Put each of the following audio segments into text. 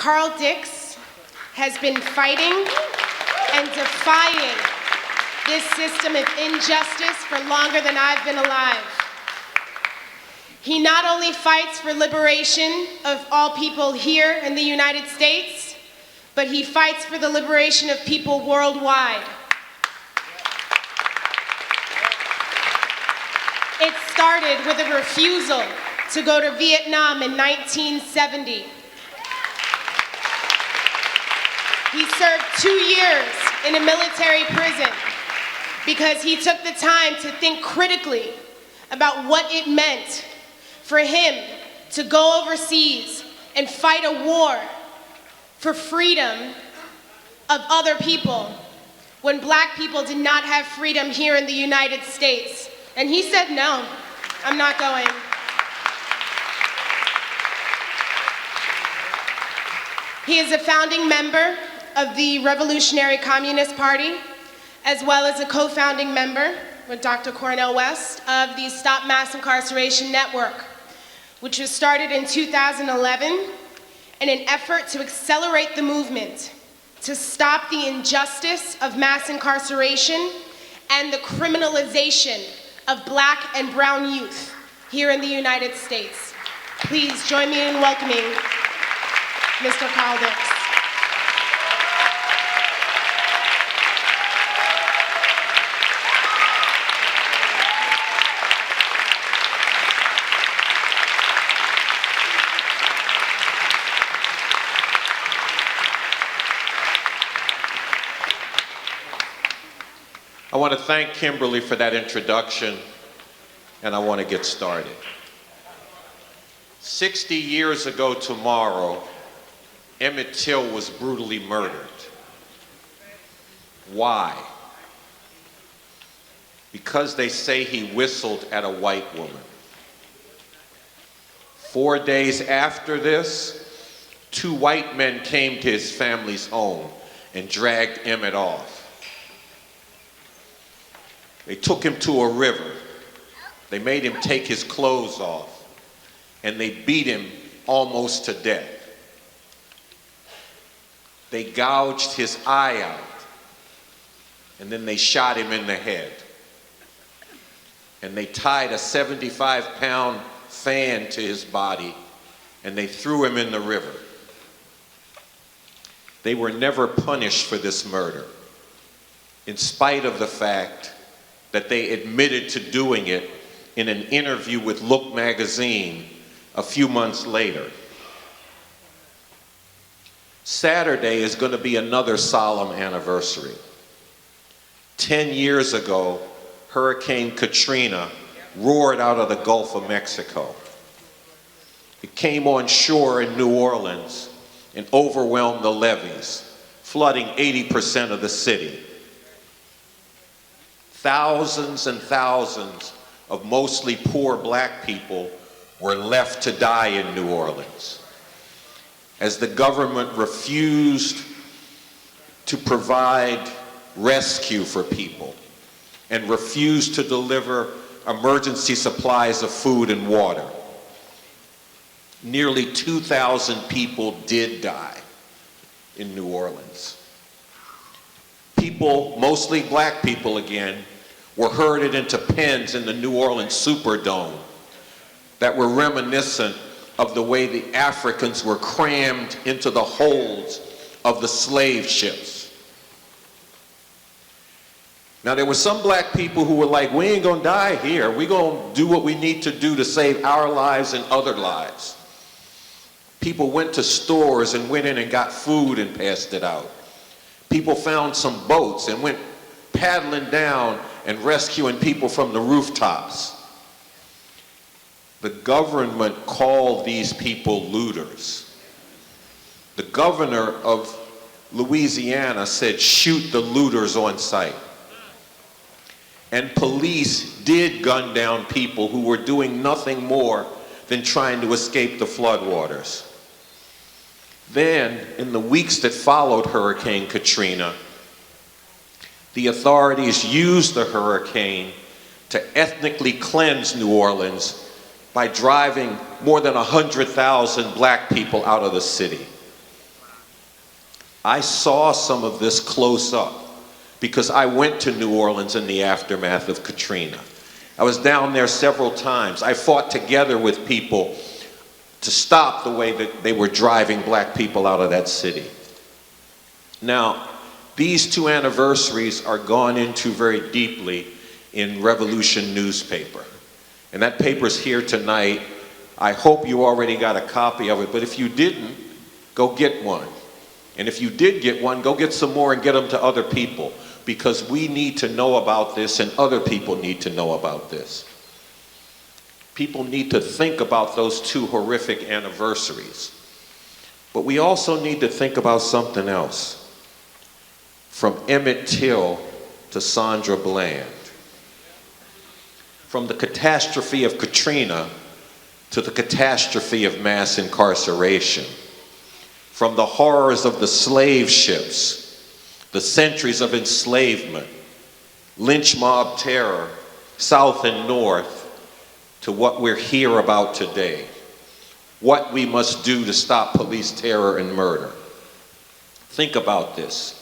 Carl Dix has been fighting and defying this system of injustice for longer than I've been alive. He not only fights for liberation of all people here in the United States, but he fights for the liberation of people worldwide. It started with a refusal to go to Vietnam in 1970. He served 2 years in a military prison because he took the time to think critically about what it meant for him to go overseas and fight a war for freedom of other people when Black people did not have freedom here in the United States. And he said, no, I'm not going. He is a founding member of the Revolutionary Communist Party, as well as a co-founding member with Dr. Cornel West of the Stop Mass Incarceration Network, which was started in 2011 in an effort to accelerate the movement to stop the injustice of mass incarceration and the criminalization of Black and brown youth here in the United States. Please join me in welcoming Mr. Carl Dix. I want to thank Kimberly for that introduction, and I want to get started. 60 years ago tomorrow, Emmett Till was brutally murdered. Why? Because they say he whistled at a white woman. 4 days after this, 2 white men came to his family's home and dragged Emmett off. They took him to a river. They made him take his clothes off, and they beat him almost to death. They gouged his eye out, and then they shot him in the head. And they tied a 75-pound fan to his body, and they threw him in the river. They were never punished for this murder, in spite of the fact that they admitted to doing it in an interview with Look magazine a few months later. Saturday is going to be another solemn anniversary. 10 years ago, Hurricane Katrina roared out of the Gulf of Mexico. It came on shore in New Orleans and overwhelmed the levees, flooding 80% of the city. Thousands and thousands of mostly poor Black people were left to die in New Orleans as the government refused to provide rescue for people and refused to deliver emergency supplies of food and water. Nearly 2,000 people did die in New Orleans. People, mostly Black people again, were herded into pens in the New Orleans Superdome that were reminiscent of the way the Africans were crammed into the holds of the slave ships. Now, there were some Black people who were like, we ain't gonna die here. We gonna do what we need to do to save our lives and other lives. People went to stores and went in and got food and passed it out. People found some boats and went paddling down and rescuing people from the rooftops. The government called these people looters. The governor of Louisiana said, shoot the looters on sight. And police did gun down people who were doing nothing more than trying to escape the floodwaters. Then, in the weeks that followed Hurricane Katrina, the authorities used the hurricane to ethnically cleanse New Orleans by driving more than 100,000 Black people out of the city. I saw some of this close up because I went to New Orleans in the aftermath of Katrina. I was down there several times. I fought together with people to stop the way that they were driving black people out of that city. Now, these two anniversaries are gone into very deeply in Revolution newspaper. And that paper's here tonight. I hope you already got a copy of it, but if you didn't, go get one. And if you did get one, go get some more and get them to other people, because we need to know about this and other people need to know about this. People need to think about those two horrific anniversaries. But we also need to think about something else. From Emmett Till to Sandra Bland. From the catastrophe of Katrina to the catastrophe of mass incarceration. From the horrors of the slave ships, the centuries of enslavement, lynch mob terror, South and North, to what we're here about today. What we must do to stop police terror and murder. Think about this.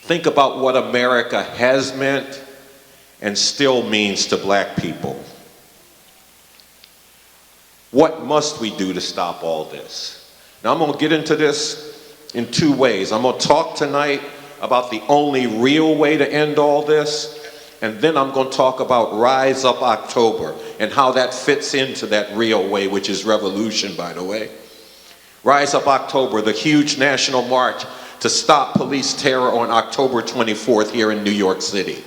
Think about what America has meant and still means to black people. What must we do to stop all this? Now, I'm going to get into this in two ways. I'm going to talk tonight about the only real way to end all this, and then I'm going to talk about Rise Up October and how that fits into that real way, which is revolution, by the way. Rise Up October, the huge national march to stop police terror on October 24th here in New York City.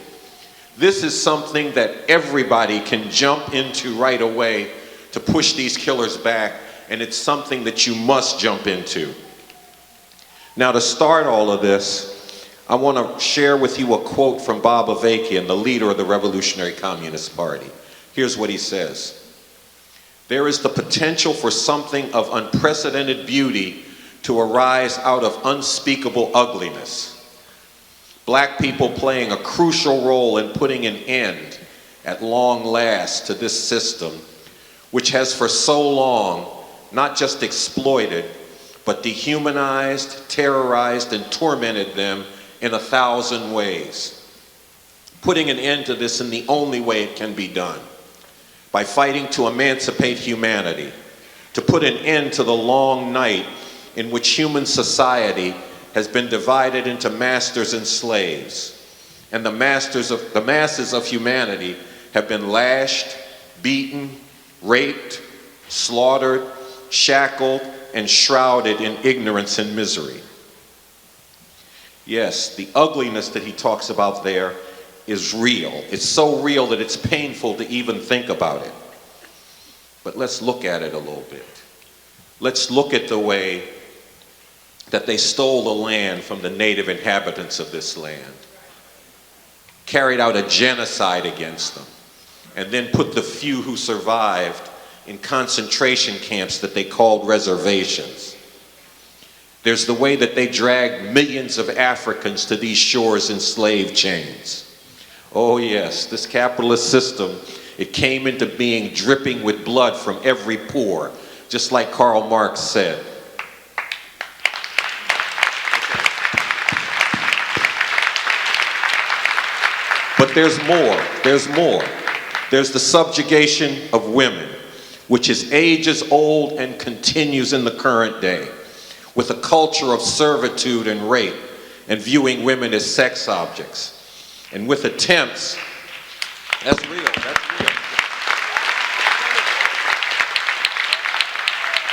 This is something that everybody can jump into right away to push these killers back, and it's something that you must jump into. Now, to start all of this, I want to share with you a quote from Bob Avakian, the leader of the Revolutionary Communist Party. Here's what he says. There is the potential for something of unprecedented beauty to arise out of unspeakable ugliness. Black people playing a crucial role in putting an end, at long last, to this system, which has for so long not just exploited, but dehumanized, terrorized, and tormented them in 1,000 ways. Putting an end to this in the only way it can be done, by fighting to emancipate humanity, to put an end to the long night in which human society has been divided into masters and slaves, and the masses of humanity have been lashed, beaten, raped, slaughtered, shackled, and shrouded in ignorance and misery. Yes, the ugliness that he talks about there is real. It's so real that it's painful to even think about it. But let's look at it a little bit. Let's look at the way that they stole the land from the native inhabitants of this land, carried out a genocide against them, and then put the few who survived in concentration camps that they called reservations. There's the way that they dragged millions of Africans to these shores in slave chains. Oh yes, this capitalist system, it came into being dripping with blood from every pore, just like Karl Marx said. But there's more. There's the subjugation of women, which is ages old and continues in the current day, with a culture of servitude and rape and viewing women as sex objects. And with attempts, that's real.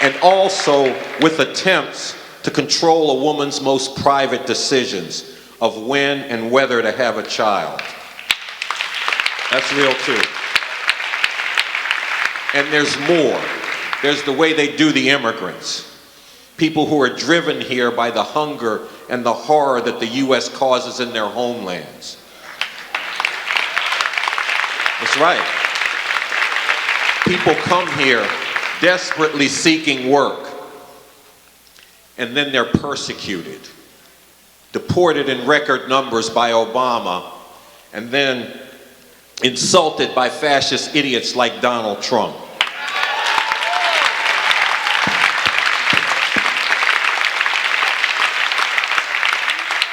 And also with attempts to control a woman's most private decisions of when and whether to have a child. That's real too. And there's more. There's the way they do the immigrants. People who are driven here by the hunger and the horror that the U.S. causes in their homelands. That's right. People come here desperately seeking work, and then they're persecuted, deported in record numbers by Obama, and then insulted by fascist idiots like Donald Trump.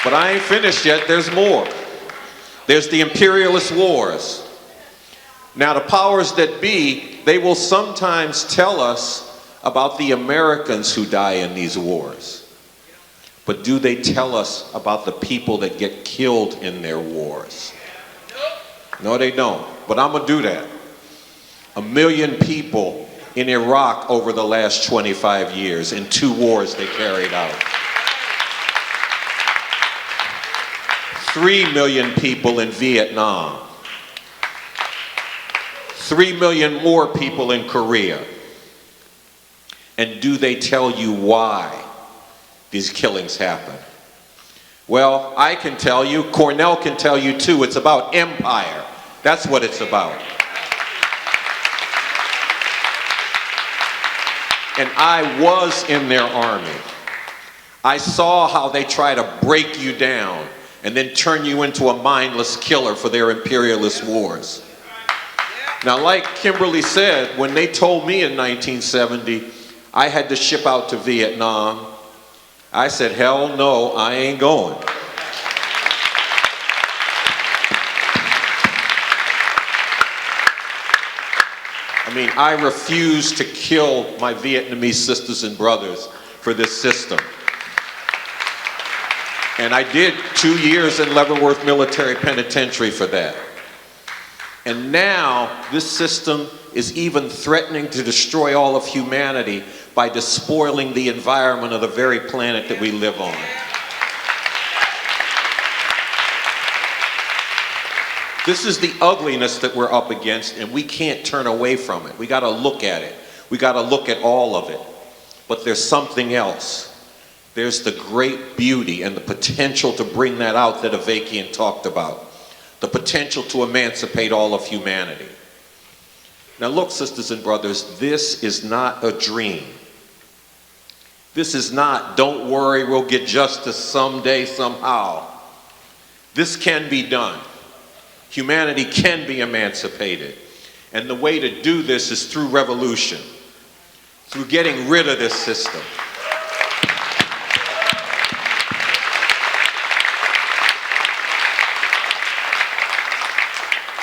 But I ain't finished yet, there's more. There's the imperialist wars. Now the powers that be, they will sometimes tell us about the Americans who die in these wars. But do they tell us about the people that get killed in their wars? No, they don't. But I'm gonna do that. 1 million people in Iraq over the last 25 years in 2 wars they carried out. 3 million people in Vietnam. 3 million more people in Korea. And do they tell you why these killings happen? Well, I can tell you, Cornell can tell you too, it's about empire. That's what it's about. And I was in their army. I saw how they try to break you down and then turn you into a mindless killer for their imperialist wars. Now, like Kimberly said, when they told me in 1970 I had to ship out to Vietnam, I said, hell no, I ain't going. I mean, I refused to kill my Vietnamese sisters and brothers for this system. And I did 2 years in Leavenworth Military Penitentiary for that. And now this system is even threatening to destroy all of humanity by despoiling the environment of the very planet that we live on. This is the ugliness that we're up against, and we can't turn away from it. We got to look at it. We got to look at all of it. But there's something else. There's the great beauty and the potential to bring that out that Avakian talked about. The potential to emancipate all of humanity. Now look, sisters and brothers, this is not a dream. This is not, don't worry, we'll get justice someday, somehow. This can be done. Humanity can be emancipated. And the way to do this is through revolution, through getting rid of this system.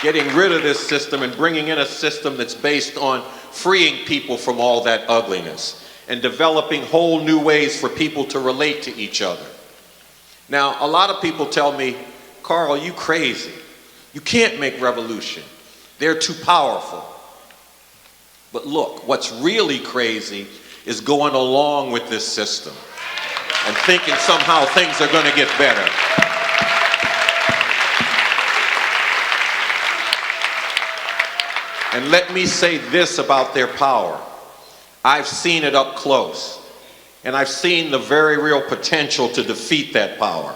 Getting rid of this system and bringing in a system that's based on freeing people from all that ugliness and developing whole new ways for people to relate to each other. Now, a lot of people tell me, Carl, you crazy. You can't make revolution. They're too powerful. But look, what's really crazy is going along with this system and thinking somehow things are going to get better. And let me say this about their power. I've seen it up close, and I've seen the very real potential to defeat that power.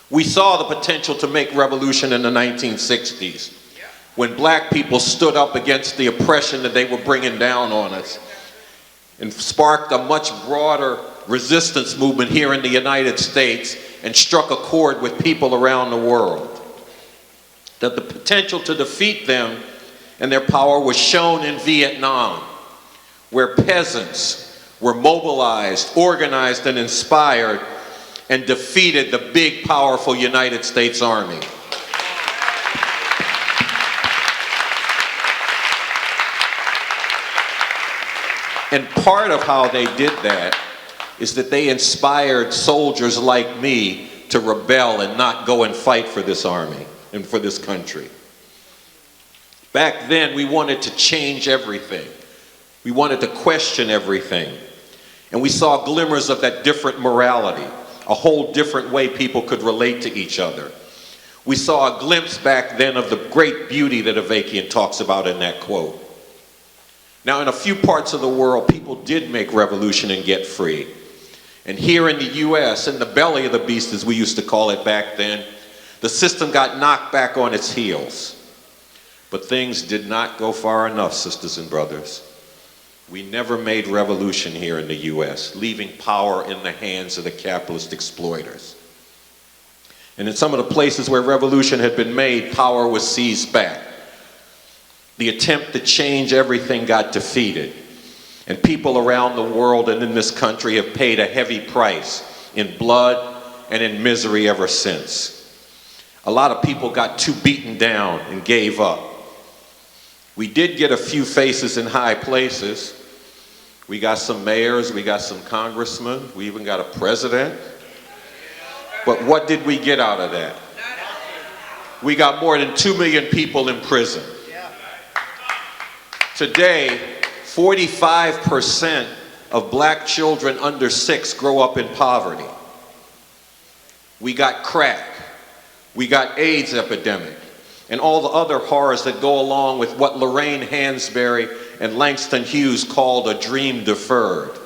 We saw the potential to make revolution in the 1960s, when black people stood up against the oppression that they were bringing down on us, and sparked a much broader resistance movement here in the United States, and struck a chord with people around the world. That the potential to defeat them and their power was shown in Vietnam, where peasants were mobilized, organized, and inspired, and defeated the big, powerful United States Army. And part of how they did that is that they inspired soldiers like me to rebel and not go and fight for this army and for this country. Back then, we wanted to change everything. We wanted to question everything. And we saw glimmers of that different morality, a whole different way people could relate to each other. We saw a glimpse back then of the great beauty that Avakian talks about in that quote. Now, in a few parts of the world, people did make revolution and get free. And here in the US, in the belly of the beast, as we used to call it back then, the system got knocked back on its heels. But things did not go far enough, sisters and brothers. We never made revolution here in the US, leaving power in the hands of the capitalist exploiters. And in some of the places where revolution had been made, power was seized back. The attempt to change everything got defeated. And people around the world and in this country have paid a heavy price in blood and in misery ever since. A lot of people got too beaten down and gave up. We did get a few faces in high places. We got some mayors, we got some congressmen, we even got a president. But what did we get out of that? We got more than 2 million people in prison. Today, 45% of black children under 6 grow up in poverty. We got crack. We got AIDS epidemic, and all the other horrors that go along with what Lorraine Hansberry and Langston Hughes called a dream deferred.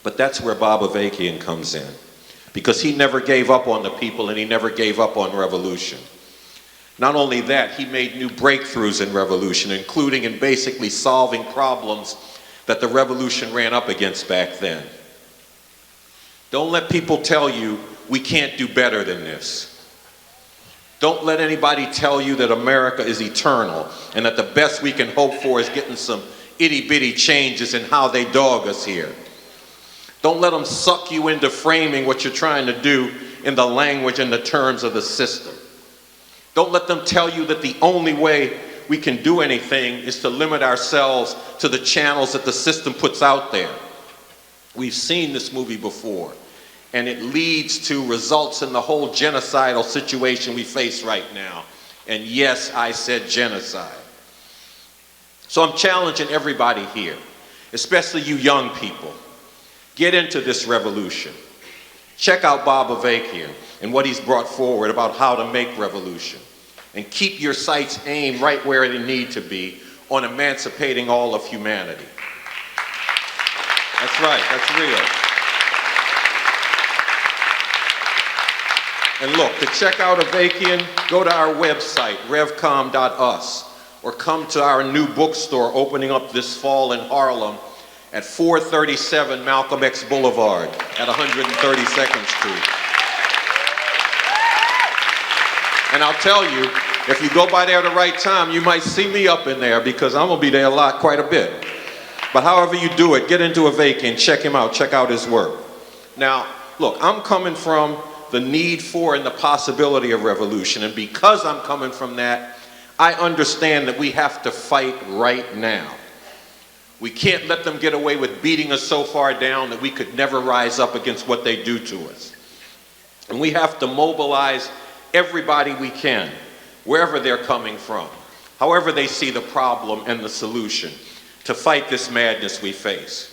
But that's where Bob Avakian comes in, because he never gave up on the people and he never gave up on revolution. Not only that, he made new breakthroughs in revolution, including in basically solving problems that the revolution ran up against back then. Don't let people tell you we can't do better than this. Don't let anybody tell you that America is eternal and that the best we can hope for is getting some itty-bitty changes in how they dog us here. Don't let them suck you into framing what you're trying to do in the language and the terms of the system. Don't let them tell you that the only way we can do anything is to limit ourselves to the channels that the system puts out there. We've seen this movie before, and it leads to results in the whole genocidal situation we face right now. And yes, I said genocide. So I'm challenging everybody here, especially you young people. Get into this revolution. Check out Bob Avakian and what he's brought forward about how to make revolution. And keep your sights aimed right where they need to be, on emancipating all of humanity. That's right, that's real. And look, to check out Avakian, go to our website, revcom.us, or come to our new bookstore opening up this fall in Harlem at 437 Malcolm X Boulevard at 132nd Street. And I'll tell you, if you go by there at the right time, you might see me up in there, because I'm gonna be there quite a bit. But however you do it, get into Avakian, check him out, check out his work. Now, look, I'm coming from the need for and the possibility of revolution, and because I'm coming from that, I understand that we have to fight right now. We can't let them get away with beating us so far down that we could never rise up against what they do to us. And we have to mobilize everybody we can, wherever they're coming from, however they see the problem and the solution, to fight this madness we face.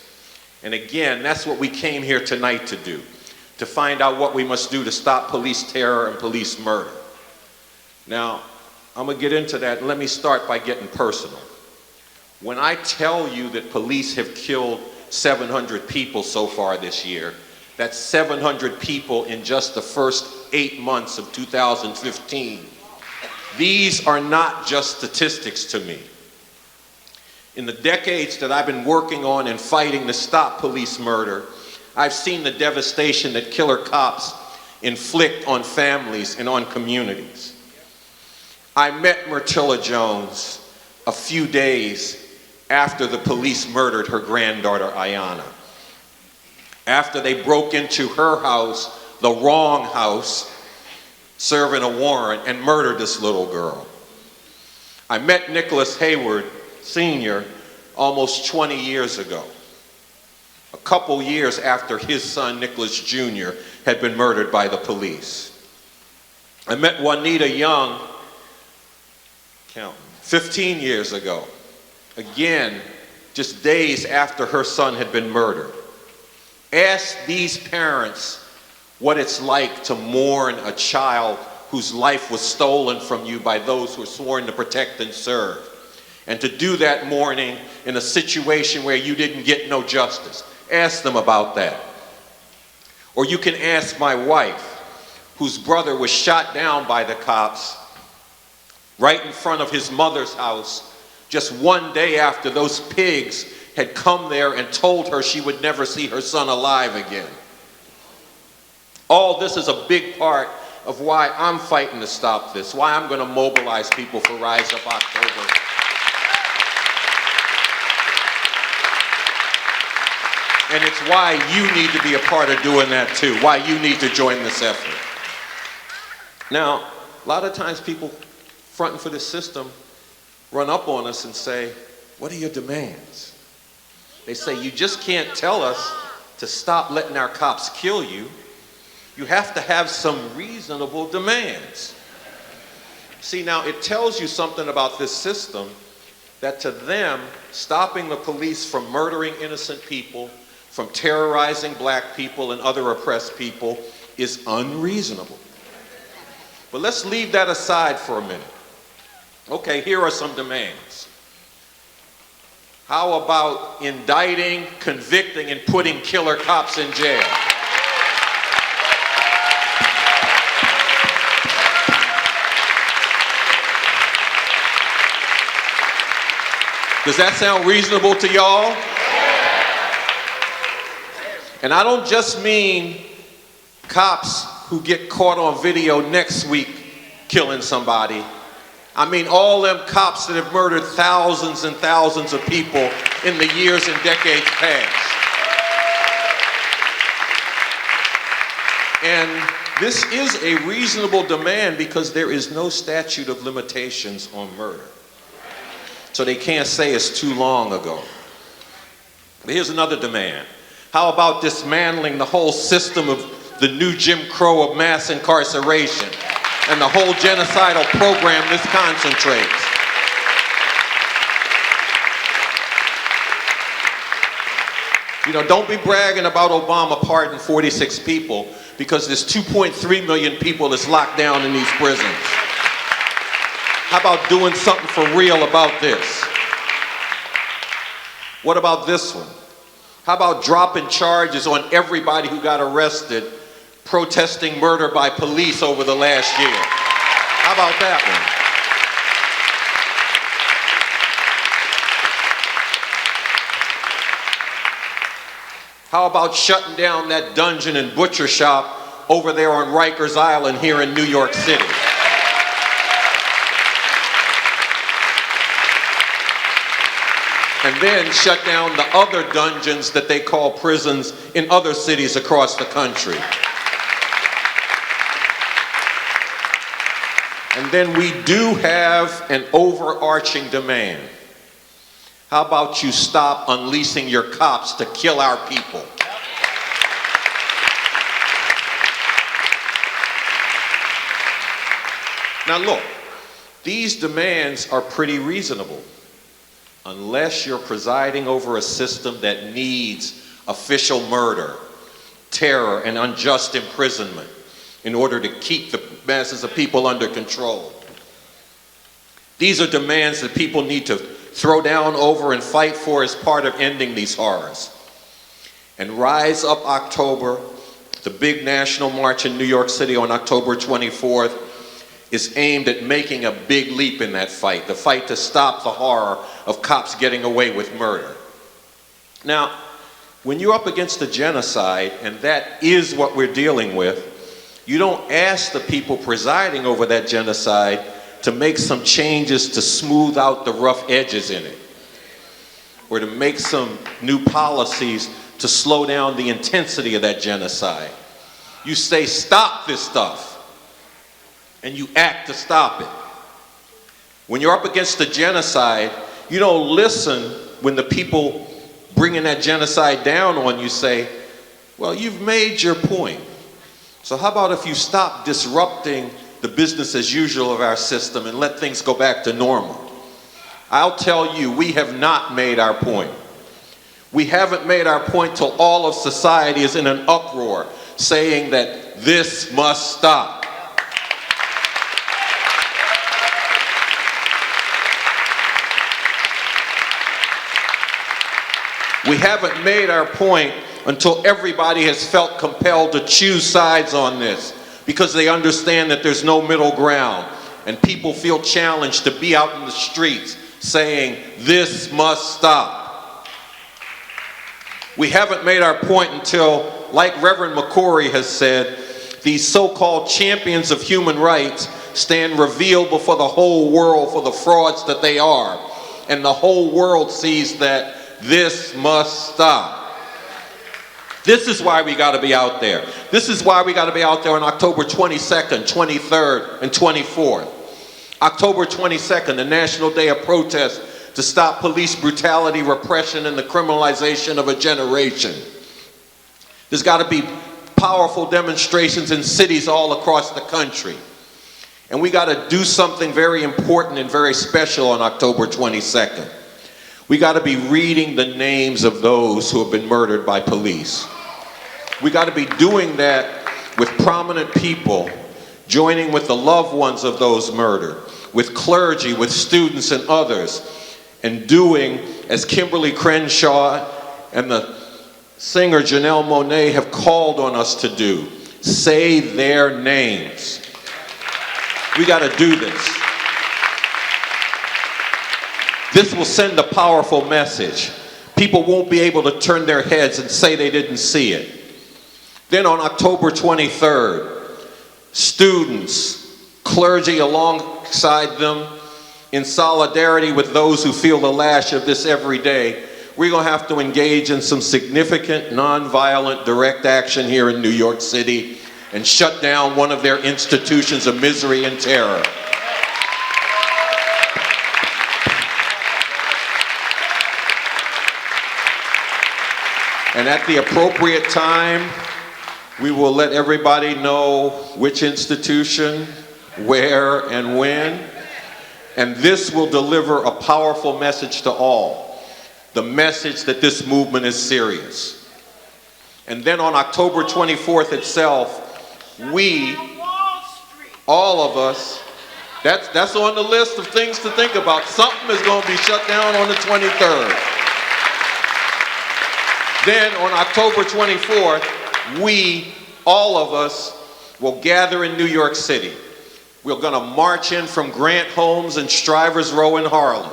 And again, that's what we came here tonight to do, to find out what we must do to stop police terror and police murder. Now, I'm gonna get into that, and let me start by getting personal. When I tell you that police have killed 700 people so far this year, that's 700 people in just the first 8 months of 2015. These are not just statistics to me. In the decades that I've been working on and fighting to stop police murder, I've seen the devastation that killer cops inflict on families and on communities. I met Myrtilla Jones a few days after the police murdered her granddaughter, Ayanna. After they broke into her house, the wrong house, serving a warrant, and murdered this little girl. I met Nicholas Hayward Sr. almost 20 years ago, a couple years after his son, Nicholas Jr., had been murdered by the police. I met Juanita Young, 15 years ago, again, just days after her son had been murdered. Ask these parents what it's like to mourn a child whose life was stolen from you by those who are sworn to protect and serve. And to do that mourning in a situation where you didn't get no justice. Ask them about that. Or you can ask my wife, whose brother was shot down by the cops right in front of his mother's house just one day after those pigs had come there and told her she would never see her son alive again. All this is a big part of why I'm fighting to stop this, why I'm going to mobilize people for Rise Up October. And it's why you need to be a part of doing that too, why you need to join this effort. Now, a lot of times people fronting for this system run up on us and say, what are your demands? They say, you just can't tell us to stop letting our cops kill you. You have to have some reasonable demands. See, now it tells you something about this system, that to them, stopping the police from murdering innocent people, from terrorizing black people and other oppressed people is unreasonable. But let's leave that aside for a minute. Okay, here are some demands. How about indicting, convicting, and putting killer cops in jail? Does that sound reasonable to y'all? And I don't just mean cops who get caught on video next week killing somebody. I mean all them cops that have murdered thousands and thousands of people in the years and decades past. And this is a reasonable demand because there is no statute of limitations on murder. So they can't say it's too long ago. But here's another demand. How about dismantling the whole system of the new Jim Crow of mass incarceration and the whole genocidal program this concentrates? You know, don't be bragging about Obama pardoned 46 people because there's 2.3 million people that's locked down in these prisons. How about doing something for real about this? What about this one? How about dropping charges on everybody who got arrested protesting murder by police over the last year? How about that one? How about shutting down that dungeon and butcher shop over there on Rikers Island here in New York City? And then shut down the other dungeons that they call prisons in other cities across the country. And then we do have an overarching demand. How about you stop unleashing your cops to kill our people? Now look, these demands are pretty reasonable. Unless you're presiding over a system that needs official murder, terror, and unjust imprisonment in order to keep the masses of people under control. These are demands that people need to throw down over and fight for as part of ending these horrors. And Rise Up October, the big national march in New York City on October 24th, is aimed at making a big leap in that fight, the fight to stop the horror of cops getting away with murder. Now, when you're up against a genocide, and that is what we're dealing with, you don't ask the people presiding over that genocide to make some changes to smooth out the rough edges in it, or to make some new policies to slow down the intensity of that genocide. You say, stop this stuff. And you act to stop it. When you're up against the genocide, you don't listen when the people bringing that genocide down on you say, well, you've made your point. So how about if you stop disrupting the business as usual of our system and let things go back to normal? I'll tell you, we have not made our point. We haven't made our point till all of society is in an uproar saying that this must stop. We haven't made our point until everybody has felt compelled to choose sides on this because they understand that there's no middle ground and people feel challenged to be out in the streets saying, this must stop. We haven't made our point until, like Reverend McCory has said, these so-called champions of human rights stand revealed before the whole world for the frauds that they are. And the whole world sees that this must stop. This is why we got to be out there. This is why we got to be out there on October 22nd, 23rd, and 24th. October 22nd, the National Day of Protest to stop police brutality, repression, and the criminalization of a generation. There's got to be powerful demonstrations in cities all across the country. And we got to do something very important and very special on October 22nd. We got to be reading the names of those who have been murdered by police. We got to be doing that with prominent people, joining with the loved ones of those murdered, with clergy, with students and others, and doing as Kimberly Crenshaw and the singer Janelle Monáe have called on us to do. Say their names. We got to do this. This will send a powerful message. People won't be able to turn their heads and say they didn't see it. Then on October 23rd, students, clergy alongside them, in solidarity with those who feel the lash of this every day, we're going to have to engage in some significant nonviolent direct action here in New York City and shut down one of their institutions of misery and terror. And at the appropriate time, we will let everybody know which institution, where, and when. And this will deliver a powerful message to all. The message that this movement is serious. And then on October 24th itself, we, all of us, that's on the list of things to think about. Something is going to be shut down on the 23rd. Then on October 24th, we, all of us, will gather in New York City. We're going to march in from Grant Homes and Strivers Row in Harlem,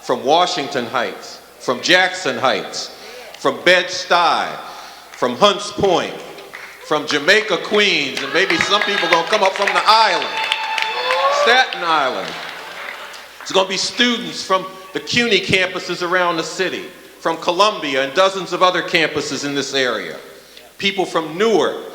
from Washington Heights, from Jackson Heights, from Bed-Stuy, from Hunts Point, from Jamaica, Queens, and maybe some people are going to come up from the island, Staten Island. It's going to be students from the CUNY campuses around the city, from Columbia and dozens of other campuses in this area. People from Newark,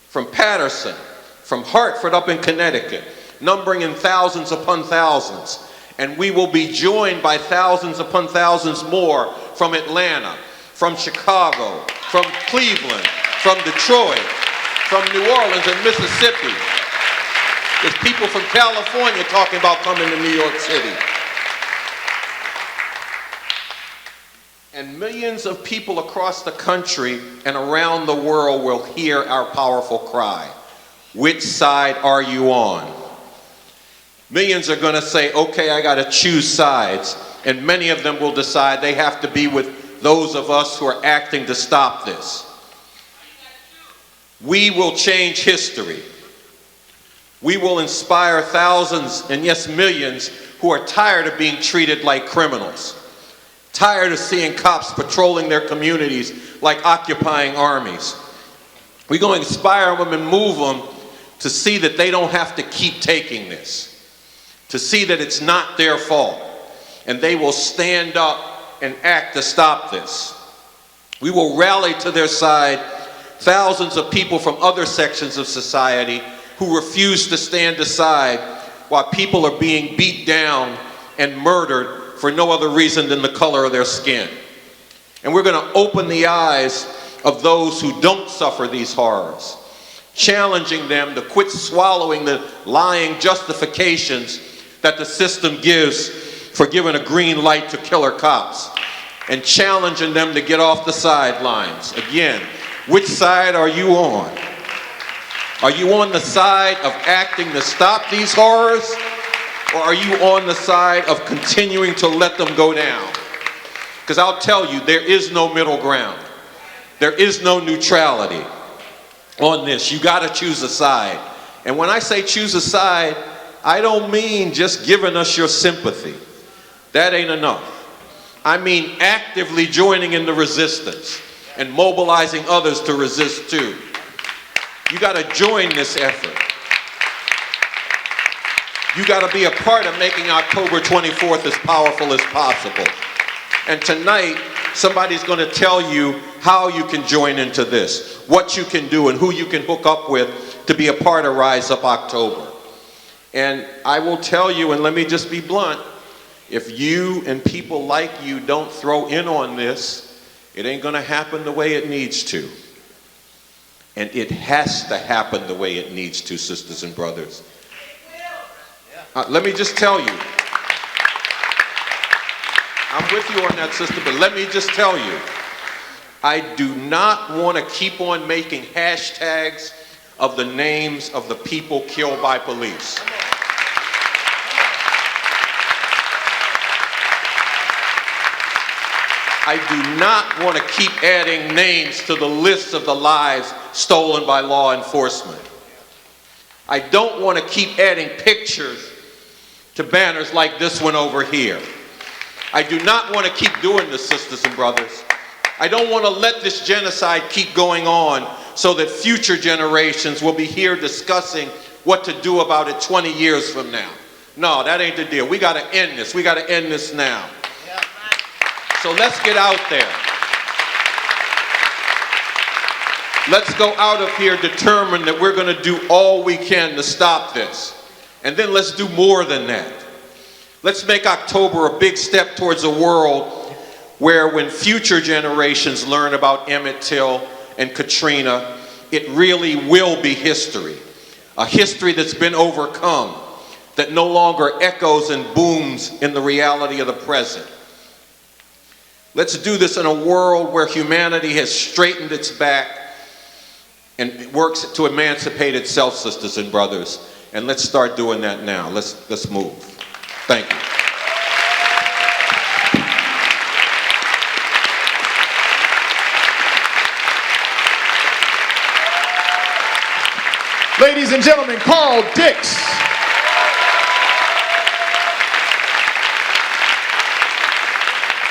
from Patterson, from Hartford up in Connecticut, numbering in thousands upon thousands. And we will be joined by thousands upon thousands more from Atlanta, from Chicago, from Cleveland, from Detroit, from New Orleans and Mississippi. There's people from California talking about coming to New York City. And millions of people across the country and around the world will hear our powerful cry. Which side are you on? Millions are going to say, okay, I got to choose sides. And many of them will decide they have to be with those of us who are acting to stop this. We will change history. We will inspire thousands, and yes, millions, who are tired of being treated like criminals. Tired of seeing cops patrolling their communities like occupying armies. We're going to inspire them and move them to see that they don't have to keep taking this. To see that it's not their fault. And they will stand up and act to stop this. We will rally to their side thousands of people from other sections of society who refuse to stand aside while people are being beat down and murdered for no other reason than the color of their skin. And we're going to open the eyes of those who don't suffer these horrors, challenging them to quit swallowing the lying justifications that the system gives for giving a green light to killer cops, and challenging them to get off the sidelines. Again, which side are you on? Are you on the side of acting to stop these horrors? Or are you on the side of continuing to let them go down? Because I'll tell you, there is no middle ground. There is no neutrality on this. You got to choose a side. And when I say choose a side, I don't mean just giving us your sympathy. That ain't enough. I mean actively joining in the resistance and mobilizing others to resist too. You got to join this effort. You got to be a part of making October 24th as powerful as possible. And tonight, somebody's going to tell you how you can join into this, what you can do, and who you can hook up with to be a part of Rise Up October. And I will tell you, and let me just be blunt, if you and people like you don't throw in on this, it ain't going to happen the way it needs to. And it has to happen the way it needs to, sisters and brothers. Let me just tell you, I'm with you on that, sister, but let me just tell you, I do not want to keep on making hashtags of the names of the people killed by police. I do not want to keep adding names to the list of the lives stolen by law enforcement. I don't want to keep adding pictures to banners like this one over here. I do not want to keep doing this, sisters and brothers. I don't want to let this genocide keep going on so that future generations will be here discussing what to do about it 20 years from now. No, that ain't the deal. We got to end this. We got to end this now. So let's get out there. Let's go out of here determined that we're going to do all we can to stop this. And then let's do more than that. Let's make October a big step towards a world where when future generations learn about Emmett Till and Katrina, it really will be history. A history that's been overcome, that no longer echoes and booms in the reality of the present. Let's do this in a world where humanity has straightened its back and works to emancipate itself, sisters and brothers. And let's start doing that now. Let's move. Thank you. Ladies and gentlemen, Carl Dix.